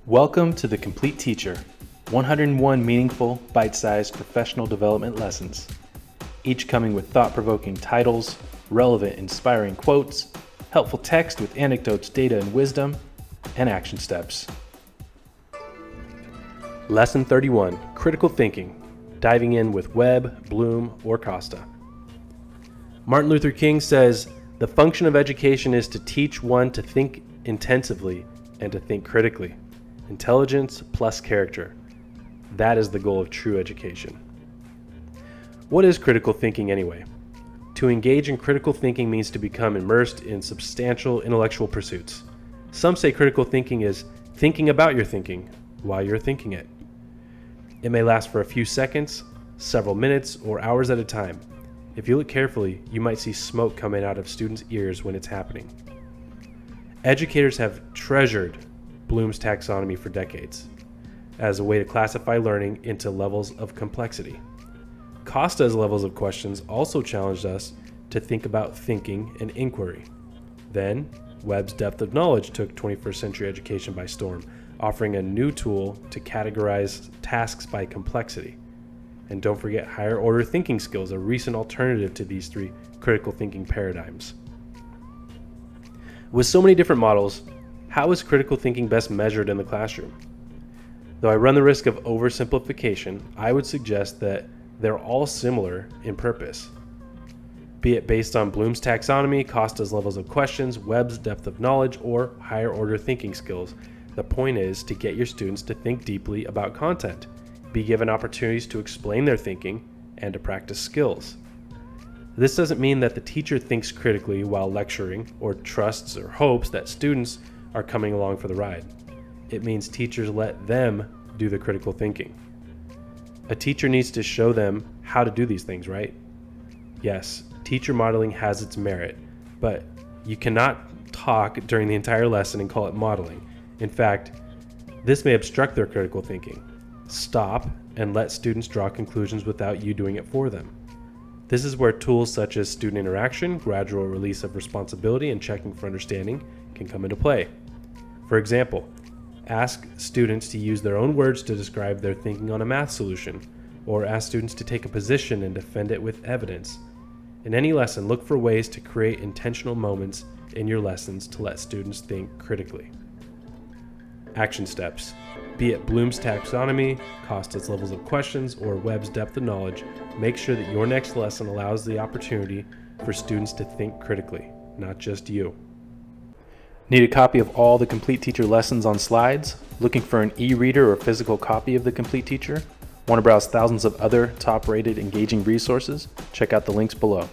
Welcome to The Complete Teacher, 101 meaningful, bite-sized professional development lessons, each coming with thought-provoking titles, relevant, inspiring quotes, helpful text with anecdotes, data, and wisdom, and action steps. Lesson 31, Critical Thinking, diving in with Webb, Bloom, or Costa. Martin Luther King says, "The function of education is to teach one to think intensively and to think critically. Intelligence plus character. That is the goal of true education." What is critical thinking anyway? To engage in critical thinking means to become immersed in substantial intellectual pursuits. Some say critical thinking is thinking about your thinking while you're thinking it. It may last for a few seconds, several minutes, or hours at a time. If you look carefully, you might see smoke coming out of students' ears when it's happening. Educators have treasured Bloom's taxonomy for decades as a way to classify learning into levels of complexity. Costa's levels of questions also challenged us to think about thinking and inquiry. Then, Webb's depth of knowledge took 21st century education by storm, offering a new tool to categorize tasks by complexity. And don't forget higher order thinking skills, a recent alternative to these three critical thinking paradigms. With so many different models, how is critical thinking best measured in the classroom? Though I run the risk of oversimplification, I would suggest that they're all similar in purpose. Be it based on Bloom's taxonomy, Costa's levels of questions, Webb's depth of knowledge, or higher order thinking skills, the point is to get your students to think deeply about content, be given opportunities to explain their thinking, and to practice skills. This doesn't mean that the teacher thinks critically while lecturing or trusts or hopes that students are coming along for the ride. It means teachers let them do the critical thinking. A teacher needs to show them how to do these things, right? Yes, teacher modeling has its merit, but you cannot talk during the entire lesson and call it modeling. In fact, this may obstruct their critical thinking. Stop and let students draw conclusions without you doing it for them. This is where tools such as student interaction, gradual release of responsibility, and checking for understanding can come into play. For example, ask students to use their own words to describe their thinking on a math solution, or ask students to take a position and defend it with evidence. In any lesson, look for ways to create intentional moments in your lessons to let students think critically. Action steps. Be it Bloom's taxonomy, Costa's levels of questions, or Webb's depth of knowledge, make sure that your next lesson allows the opportunity for students to think critically, not just you. Need a copy of all the Complete Teacher lessons on slides? Looking for an e-reader or physical copy of the Complete Teacher? Want to browse thousands of other top-rated engaging resources? Check out the links below.